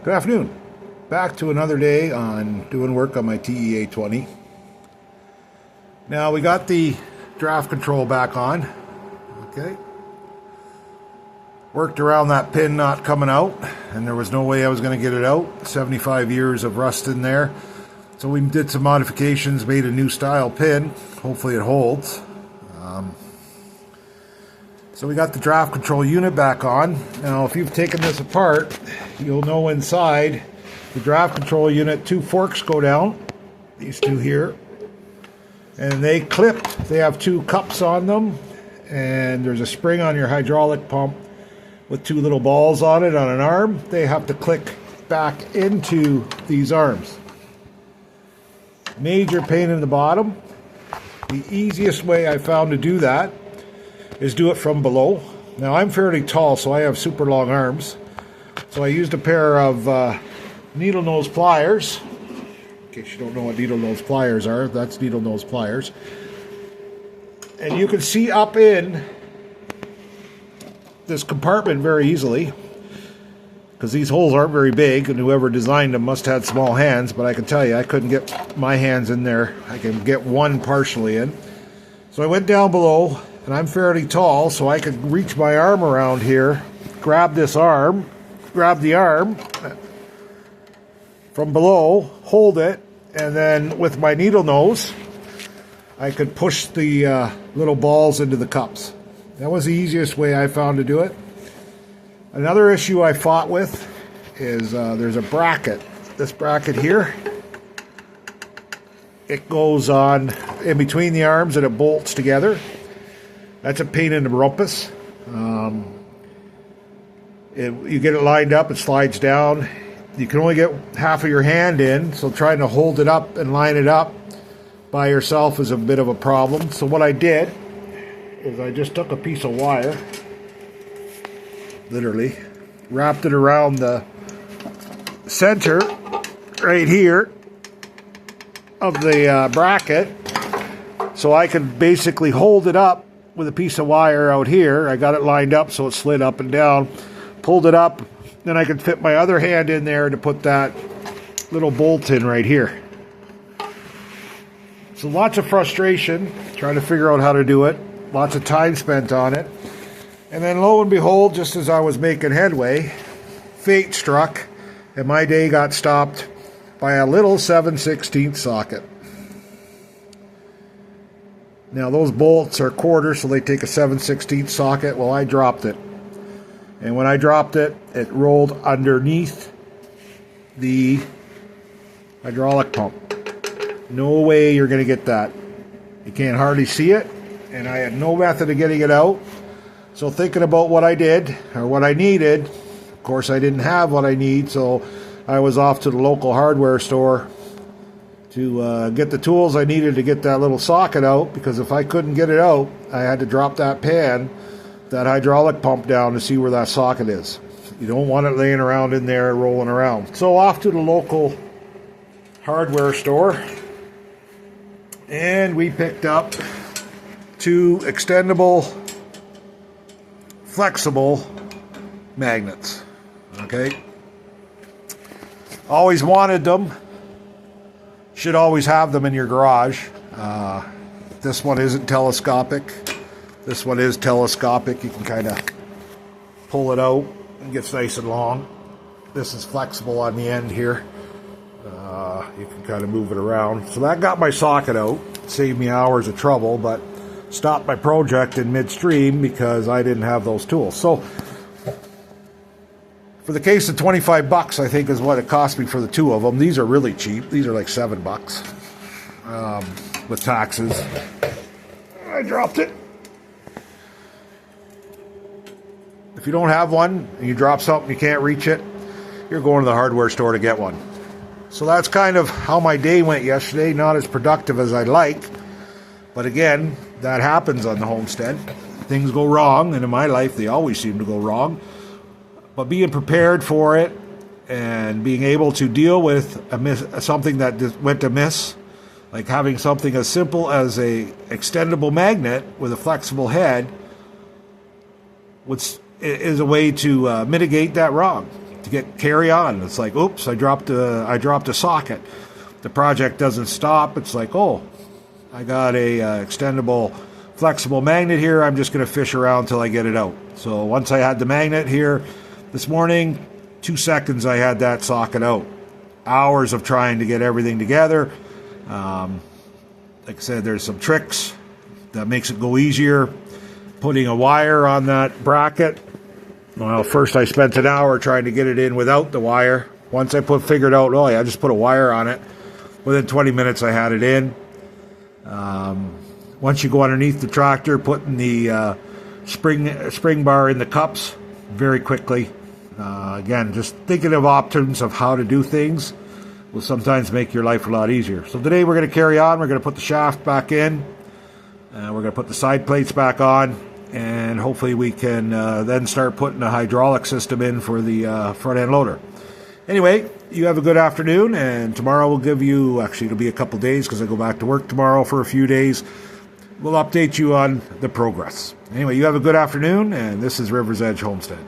Good afternoon. Back to another day on doing work on my Tea-20. Now we got the draft control back on. Okay. Worked around that pin not coming out, and there was no way I was going to get it out. 75 years of rust in there. So we did some modifications, made a new style pin. Hopefully it holds. So we got the draft control unit back on. Now if you've taken this apart, you'll know inside the draft control unit, two forks go down, these two here, and they clip. They have two cups on them, and there's a spring on your hydraulic pump with two little balls on it on an arm. They have to click back into these arms. Major pain in the bottom. The easiest way I found to do that is do it from below. Now I'm fairly tall, so I have super long arms. So I used a pair of needle nose pliers. In case you don't know what needle nose pliers are, that's needle nose pliers. And you can see up in this compartment very easily, because these holes aren't very big, and whoever designed them must have had small hands, but I can tell you, I couldn't get my hands in there. I can get one partially in. So I went down below, and I'm fairly tall, so I could reach my arm around here, grab this arm, grab the arm from below, hold it, and then with my needle nose, I could push the little balls into the cups. That was the easiest way I found to do it. Another issue I fought with is there's a bracket. This bracket here, it goes on in between the arms and it bolts together. That's a pain in the rumpus. You get it lined up, it slides down. You can only get half of your hand in, so trying to hold it up and line it up by yourself is a bit of a problem. So what I did is I just took a piece of wire, literally, wrapped it around the center right here of the bracket, so I could basically hold it up with a piece of wire out here. I got it lined up so it slid up and down, pulled it up, then I could fit my other hand in there to put that little bolt in right here. So lots of frustration trying to figure out how to do it, lots of time spent on it, and then lo and behold, just as I was making headway, fate struck and my day got stopped by a little 7/16 socket. Now those bolts are quarters, so they take a 7/16 socket. Well, I dropped it. And when I dropped it, it rolled underneath the hydraulic pump. No way you're going to get that. You can't hardly see it, and I had no method of getting it out. So thinking about what I did, or what I needed, of course I didn't have what I need, so I was off to the local hardware store to get the tools I needed to get that little socket out, because if I couldn't get it out, I had to drop that pan, that hydraulic pump down to see where that socket is. You don't want it laying around in there rolling around. So off to the local hardware store, and we picked up two extendable, flexible magnets. Okay? Always wanted them. Should always have them in your garage. This one isn't telescopic. This one is telescopic. You can kind of pull it out and it gets nice and long. This is flexible on the end here. You can kind of move it around. So that got my socket out. Saved me hours of trouble, but stopped my project in midstream because I didn't have those tools. So for the case of 25 bucks, I think is what it cost me for the two of them. These are really cheap. These are like $7 with taxes. I dropped it. If you don't have one and you drop something, you can't reach it, you're going to the hardware store to get one. So that's kind of how my day went yesterday. Not as productive as I'd like. But again, that happens on the homestead. Things go wrong, and in my life they always seem to go wrong. But being prepared for it and being able to deal with something that went amiss, like having something as simple as a extendable magnet with a flexible head, is a way to mitigate that wrong. to get carry on. It's like, oops, I dropped a socket. The project doesn't stop. It's like, oh, I got a extendable flexible magnet here. I'm just going to fish around till I get it out. So once I had the magnet here this morning, 2 seconds I had that socket out. Hours of trying to get everything together. Like I said, there's some tricks that makes it go easier. Putting a wire on that bracket. Well, first I spent an hour trying to get it in without the wire. Once I figured out, oh yeah, I just put a wire on it. Within 20 minutes I had it in. Once you go underneath the tractor, putting the spring bar in the cups very quickly. Again, just thinking of options of how to do things will sometimes make your life a lot easier. So today we're going to carry on. We're going to put the shaft back in. We're going to put the side plates back on. And hopefully we can then start putting a hydraulic system in for the front end loader. Anyway, you have a good afternoon, and tomorrow we'll give you, actually it'll be a couple days because I go back to work tomorrow for a few days. We'll update you on the progress. Anyway, you have a good afternoon, and this is River's Edge Homestead.